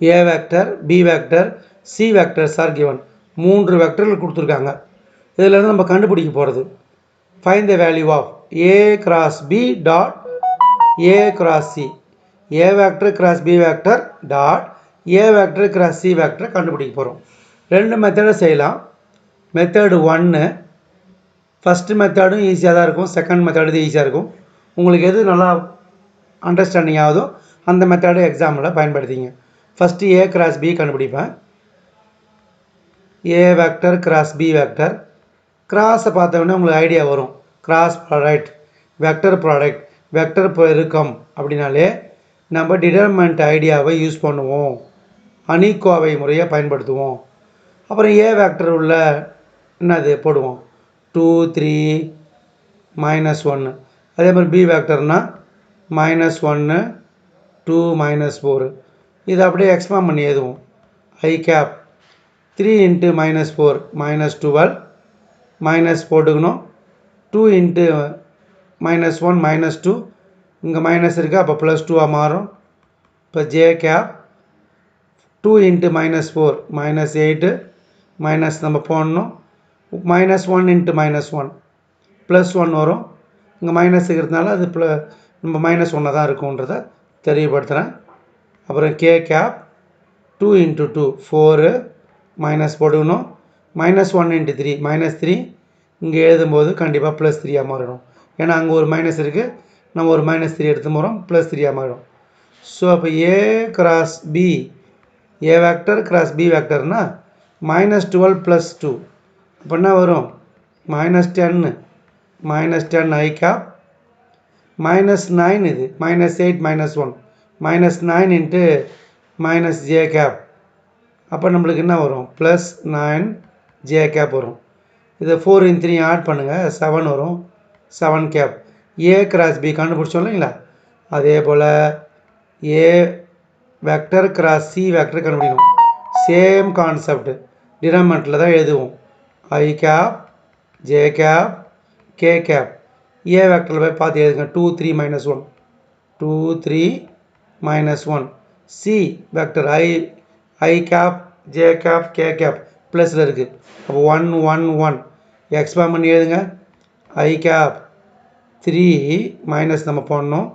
A vector, B vector, C vectors are given. 3 வெக்டர்கள் கொடுத்துருக்காங்க. இதில் நம்ம கண்டுபிடிக்க போகிறது find the value of A cross B dot A cross C. A vector cross B vector dot A vector cross C vector கண்டுபிடிக்க போகிறோம். ரெண்டு மெத்தடை செய்யலாம். மெத்தடு 1 ஃபஸ்ட்டு மெத்தடும் ஈஸியாக தான் இருக்கும், செகண்ட் மெத்தடு ஈஸியாக இருக்கும். உங்களுக்கு எது நல்லா அண்டர்ஸ்டாண்டிங் ஆகுதோ அந்த மெத்தடை எக்ஸாம்பிளில் பயன்படுத்திங்க. ஃபஸ்ட்டு A cross B கண்டுபிடிப்பேன். A vector cross B vector. கிராஸை பார்த்தோன்னே உங்களுக்கு ஐடியா வரும். Cross product, vector product, vector பெருக்கம் அப்படின்னாலே நம்ம டிடர்மினன்ட் ஐடியாவை யூஸ் பண்ணுவோம், அணிக்கோவை முறையை பயன்படுத்துவோம். அப்புறம் ஏ வெக்டர் உள்ள என்னது போடுவோம், 2 3 -1. அதே மாதிரி பி வெக்டர்னால் -1 2 -4. இதை அப்படியே எக்ஸ்பாண்ட் பண்ணி எழுதுவோம். ஐ கேப் 3 × -4 -12 மைனஸ் போட்டுக்கணும். 2 × -1 -2, இங்கே மைனஸ் இருக்குது, அப்போ +2 மாறும். இப்போ ஜே கேப் 2 × -4 -8 மைனஸ் நம்ம போடணும். -1 × -1 +1 வரும். இங்கே மைனஸ் இருக்கிறதுனால அது நம்ம -1 தான் இருக்குன்றதை தெரியப்படுத்துகிறேன். அப்புறம் கே கேப் 2 × 2 4 மைனஸ் போட்டுக்கணும். -1 × 3 -3. இங்கே எழுதும்போது கண்டிப்பாக +3 மாறிடும். ஏன்னா அங்கே ஒரு மைனஸ் இருக்குது, நம்ம ஒரு -3 எடுத்து போகிறோம், +3 மாறிடும். ஸோ அப்போ A cross B, A vector cross B வெக்டர்னால் -12 + 2 அப்போ என்ன வரும், -10 -10 ஐ கேப் -9. இது -8 -1 -9 × -j கேப். அப்போ நம்மளுக்கு என்ன வரும், +9 ஜே கேப் வரும். இதை 4 × 3 ஆட் பண்ணுங்கள், 7 வரும். 7 கேப். ஏ கிராஸ் பி கண்டுபிடிச்சோம் இல்லைங்களா, அதே போல் A vector cross C vector கண்டுபிடிக்கணும். சேம் கான்செப்ட் டிடர்மினன்ட்டில் தான் எழுதுவோம். I cap J cap K cap. A வெக்டரில் போய் பார்த்து எழுதுங்க, 2 3 -1 2 3 -1. C vector I cap J cap K cap ப்ளஸில் இருக்குது, அப்போ 1 1 1 எக்ஸ்பேண்ட் பண்ணி எழுதுங்க. ஐ கேப் 3 மைனஸ் நம்ம போடணும்.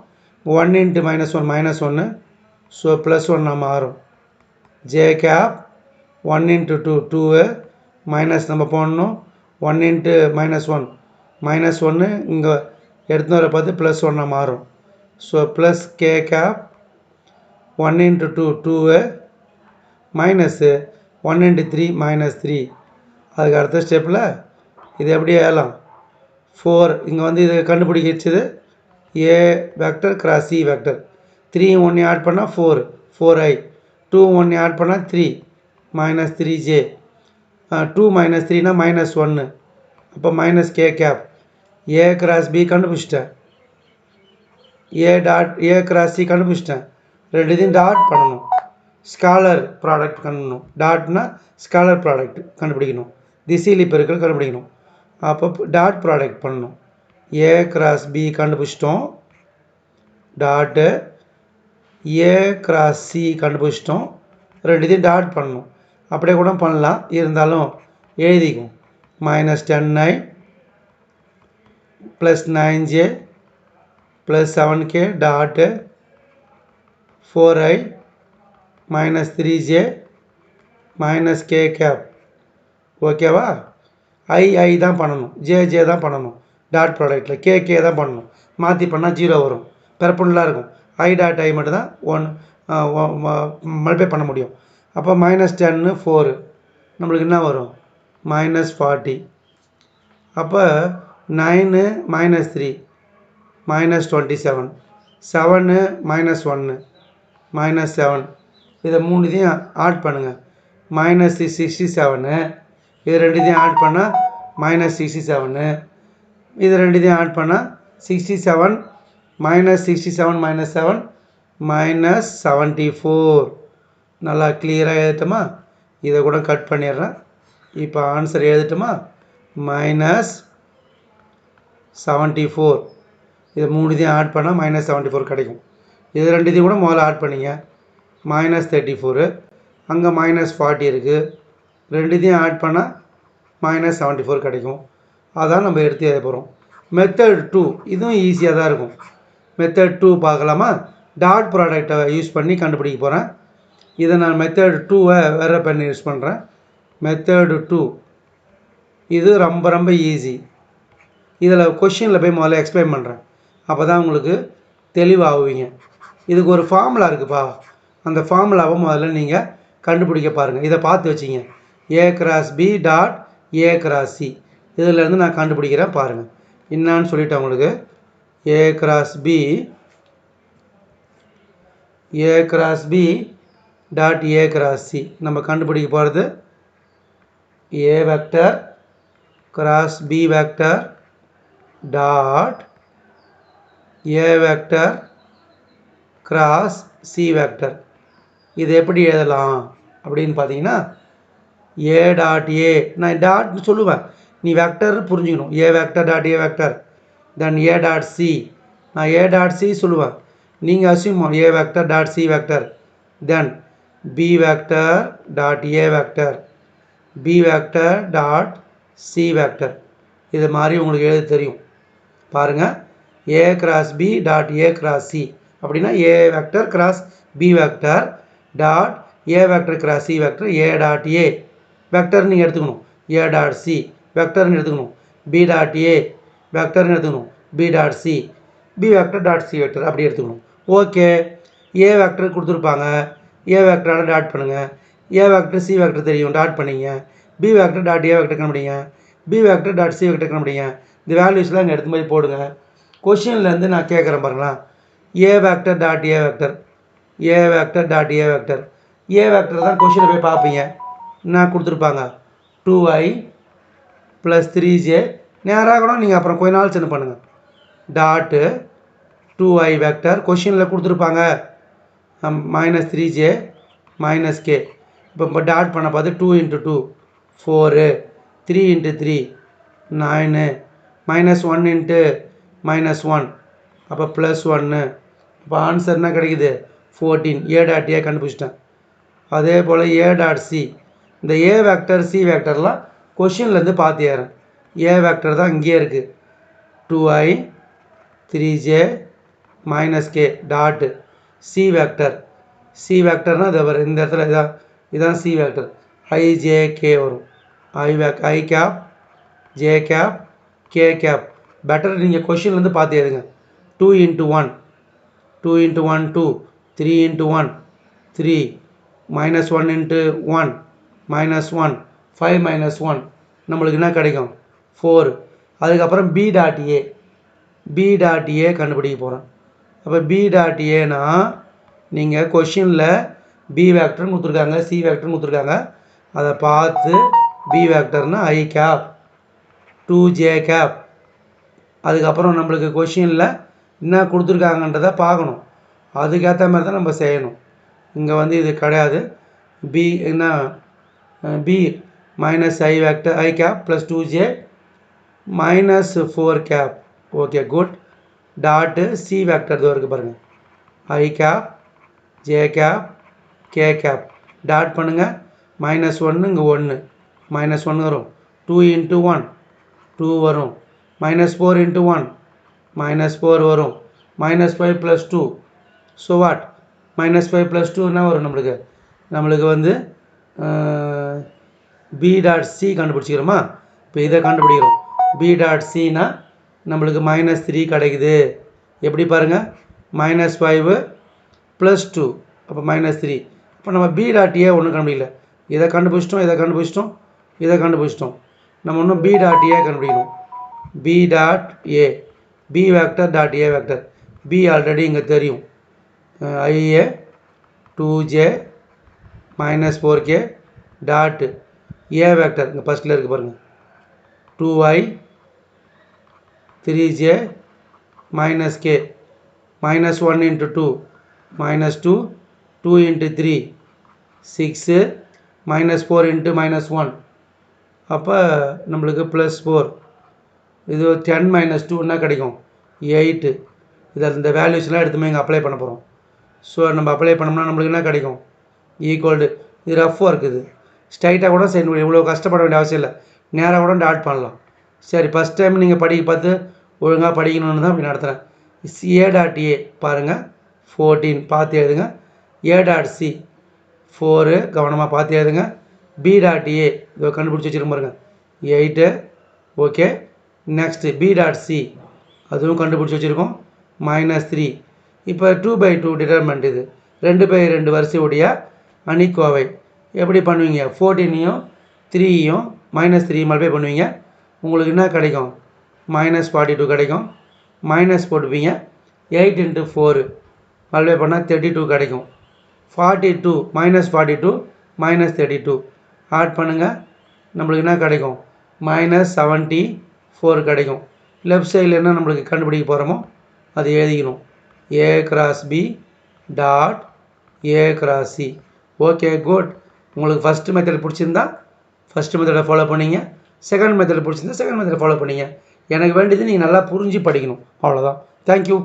1 × -1 -1, ஸோ +1 நம்ம மாறும். ஜே கேப் 1 × 2 2 மைனஸ் நம்ம போடணும். 1 × -1 இங்கே எடுத்து வர பார்த்து +1 மாறும். So plus k cap 1 × 2 2 minus 1 × 3 -3. அதுக்கு அடுத்த ஸ்டெப்பில் இது எப்படி ஏறலாம், 4. இங்கே வந்து இது கண்டுபிடிக்கிச்சது A vector cross C vector. 3 1 add பண்ணால் 4 4i, 2 1 ஆட் பண்ணால் 3 -3j, 2 -3னா -1, அப்போ -k cap. A cross B கண்டுபிடிச்சிட்டேன், ஏ கிராஸ் சி கண்டுபிடிச்சிட்டேன். ரெண்டு இதையும் டாட் பண்ணணும், ஸ்காலர் ப்ராடக்ட் கண்டுபிடிக்கணும். டாட்னா ஸ்காலர் ப்ராடக்ட் கண்டுபிடிக்கணும், திசையிலி பெருக்கல் கண்டுபிடிக்கணும். அப்போ டாட் ப்ராடக்ட் பண்ணணும். ஏ கிராஸ் பி கண்டுபிடிச்சிட்டோம், டாட்டு ஏ கிராஸ் சி கண்டுபிடிச்சிட்டோம். ரெண்டு இதையும் டாட் பண்ணணும். அப்படியே கூட பண்ணலாம், இருந்தாலும் எழுதிக்கும். -10i +9j +7k tattoo 4i -3j -k gap. ஓகேவா, ஐ தான் பண்ணணும், ஜே தான் பண்ணணும். டாட் ப்ராடக்டில் கே தான் பண்ணணும். மாற்றி பண்ணால் 0 வரும், பெர்பெண்டிகுலராக இருக்கும். ஐ டாட் ஐ மட்டும் தான் மல்டிப்ளை பண்ண முடியும். அப்போ -10 4 நம்மளுக்கு என்ன வரும், -40. அப்போ 9 -3 -27, 7 -1 -7. இதை மூணுத்தையும் ஆட் பண்ணுங்கள், -67. இது ரெண்டுத்தையும் ஆட் பண்ணால் -67. இது ரெண்டுத்தையும் ஆட் பண்ணால் 67 -67 -7 -74. நல்லா கிளியராக எழுதட்டுமா, இதை கூட கட் பண்ணிடுறேன். இப்போ ஆன்சர் எழுதட்டுமா, -74. இது மூணுத்தையும் ஆட் பண்ணால் -74 கிடைக்கும். இது ரெண்டுத்தையும் கூட முதல்ல ஆட் பண்ணிங்க, -34 அங்கே -40 இருக்குது, ரெண்டுத்தையும் ஆட் பண்ணால் -74 கிடைக்கும். அதான் நம்ம எடுத்து எழுத போகிறோம். மெத்தட் 2 இதுவும் ஈஸியாக தான் இருக்கும். மெத்தட் 2 பார்க்கலாமா? டாட் ப்ராடக்டை யூஸ் பண்ணி கண்டுபிடிக்க போகிறேன். இதை நான் மெத்தட் 2வை வேறு பென் யூஸ் பண்ணுறேன். மெத்தட் 2 இது ரொம்ப ரொம்ப ஈஸி. இதில் கொஷினில் போய் முதல்ல எக்ஸ்பிளைன் பண்ணுறேன், அப்போ தான் உங்களுக்கு தெளிவாகுவீங்க. இதுக்கு ஒரு ஃபார்முலா இருக்குப்பா, அந்த ஃபார்முலாவை முதல்ல நீங்கள் கண்டுபிடிக்க பாருங்கள். இதை பார்த்து வச்சிங்க. A × B dot A × C இதிலேருந்து நான் கண்டுபிடிக்கிறேன் பாருங்கள். என்னான்னு சொல்லிட்டேன் உங்களுக்கு. A × B dot A × C நம்ம கண்டுபிடிக்க போகிறது A vector cross B vector dot A vector cross C vector. இது எப்படி எழுதலாம் அப்படின்னு பார்த்தீங்கன்னா, A டாட் A நான் டாட்னு சொல்லுவேன், நீ வெக்டர் புரிஞ்சுக்கணும். A vector dot A vector then A dot C நான் A டாட் C சொல்லுவேன், நீங்கள் assume A vector dot C vector then B vector dot A vector B vector dot C vector. இது மாதிரி உங்களுக்கு எழுத தெரியும் பாருங்கள். A × B dot A × C அப்படின்னா A vector cross B vector dot A vector cross C vector A dot A வெக்டர்னு நீங்கள் எடுத்துக்கணும், A dot C வெக்டர்னு எடுத்துக்கணும், B டாட் A வெக்டர்னு எடுத்துக்கணும், B dot C B vector dot C vector அப்படி எடுத்துக்கணும். Okay, A vector கொடுத்துருப்பாங்க, A வெக்டரால் dot பண்ணுங்கள். A vector C vector தெரியும், dot பண்ணிங்க. B vector dot A vector கண்டுபிடிங்க, B vector dot C vector கண்டுபிடிங்க. இந்த வேல்யூஸ்லாம் இங்கே எடுத்து போய் போடுங்க. கொஷின்லேருந்து நான் கேட்குறேன் பாருங்களா. A vector dot A vector A vector dot A vector A vector தான் கொஷினில் போய் பார்ப்பீங்க. என்ன கொடுத்துருப்பாங்க? 2i + 3j நேராக கூட நீங்கள் அப்புறம் கொஞ்ச நாள் சென்ட் பண்ணுங்கள். டாட்டு 2i வெக்டர் கொஷினில் கொடுத்துருப்பாங்க -3j -k. இப்போ டாட் பண்ண பார்த்து 2 × 2 4 3 × 3 9 -1 × -1 அப்போ +1. இப்போ ஆன்சர் என்ன கிடைக்குது? 14. A டாட் A கண்டுபிடிச்சிட்டேன். அதே போல் A டாட் C இந்த A வெக்டர் C வெக்டர்லாம் கொஷின்லேருந்து பார்த்துறேன். A வெக்டர் தான் இங்கேயே இருக்குது. 2i 3j -k dot C vector. C வெக்டர்னால் இது வரும், இந்த இடத்துல இதான் C வெக்டர். ijk வரும். i cap j cap k cap. Better நீங்கள் கொஷின்லேருந்து பார்த்து எழுதுங்க. 2 × 1 2 × 1 2 3 × 1 3 -1 × 1 -1 5 -1 நம்மளுக்கு என்ன கிடைக்கும்? 4. அதுக்கப்புறம் B dot A B dot A கண்டுபிடிக்க போகிறோம். அப்போ B டாட் ஏனா நீங்கள் கொஷினில் B வெக்டர்னு கொடுத்துருக்காங்க, C வெக்டர்னு கொடுத்துருக்காங்க, அதை பார்த்து B வெக்டர்னா i கேப் 2j கேப். அதுக்கப்புறம் நம்மளுக்கு கொஷினில் என்ன கொடுத்துருக்காங்கன்றதை பார்க்கணும், அதுக்கேற்ற மாதிரி தான் நம்ம செய்யணும். இங்கே வந்து இது கிடையாது. B என்ன B -i vector i cap + 2j -4 cap. Okay good. Dot C vector இது இருக்குது பாருங்கள், i cap j cap k cap. Dot பண்ணுங்கள். -1 இங்கே 1 -1 வரும். 2 × 1 2 வரும். -4 × 1 -4 வரும். -5 + 2 ஸோ வாட் -5 + 2 என்ன வரும்? நம்மளுக்கு வந்து B டாட் C கண்டுபிடிச்சிக்கிறோமா? இப்போ இதை கண்டுபிடிக்கிறோம். B டாட் Cனா நம்மளுக்கு -3 கிடைக்குது. எப்படி பாருங்கள்? -5 + 2 அப்போ -3. இப்போ நம்ம B டாட் A ஒன்றும் கண்டுபிடிக்கல. இதை கண்டுபிடிச்சிட்டோம், இதை கண்டுபிடிச்சிட்டோம், இதை கண்டுபிடிச்சிட்டோம். நம்ம இன்னும் B டாட் A கண்டுபிடிக்கணும். B dot A B vector dot A vector. B already இங்கே தெரியும், IA 2j -4k dot A vector இங்கே ஃபஸ்ட்டில் இருக்குது பாருங்கள், 2i 3j -k -1 × 2 -2 2 × 3 6 -4 × -1 அப்போ நம்மளுக்கு +4. இது 10 - 2 என்ன கிடைக்கும்? 8. இதில் இந்த வேல்யூஸ்லாம் எடுத்துமே இங்கே அப்ளை பண்ண போகிறோம். ஸோ நம்ம அப்ளை பண்ணோம்னா நம்மளுக்கு என்ன கிடைக்கும் ஈக்குவல் டு இது ரஃப் ஒர்க் இது ஸ்ட்ரைட்டாக கூட செய்ய முடியும் இவ்வளோ கஷ்டப்பட வேண்டிய அவசியம் இல்லை நேராக கூட டாட் பண்ணலாம் சரி ஃபஸ்ட் டைம் நீங்கள் பார்த்து ஒழுங்காக படிக்கணும்னு தான் அப்படி நடத்துகிறேன் ஏ டாட் ஏ பாருங்கள் 14 பார்த்து எழுதுங்க ஏ டாட் சி 4 கவனமாக பார்த்து எழுதுங்க பி டாட் ஏ இதை கண்டுபிடிச்சி வச்சுருக்க பாருங்க 8 okay next B dot C அதுவும் கண்டுபிடிச்சி வச்சுருக்கோம் -3 இப்போ 2/2 டிட்டர்மெண்ட் இது 2/2 வரிசையுடைய அணிக்கோவை எப்படி பண்ணுவீங்க 14யும் 3யும் -3 மல்டிப்ளை பண்ணுவீங்க உங்களுக்கு என்ன கிடைக்கும் -42 கிடைக்கும் மைனஸ் போட்டுப்பீங்க 8 × 4 மல்டிப்ளை பண்ணால் 32 கிடைக்கும் 42 -42 -32 ஆட் பண்ணுங்கள் நம்மளுக்கு என்ன கிடைக்கும் -74 கிடைக்கும் லெஃப்ட் சைடில் என்ன நம்மளுக்கு கண்டுபிடிக்க போகிறோமோ அது எழுதிக்கணும் A × B dot A × C okay good உங்களுக்கு ஃபஸ்ட்டு மெத்தட் பிடிச்சிருந்தா ஃபஸ்ட்டு மெத்தடை ஃபாலோ பண்ணிங்க செகண்ட் மெத்தட் பிடிச்சிருந்தா செகண்ட் மெத்தடை ஃபாலோ பண்ணிங்க எனக்கு வேண்டியது நீங்கள் நல்லா புரிஞ்சு படிக்கணும் அவ்வளோதான் தேங்க்யூ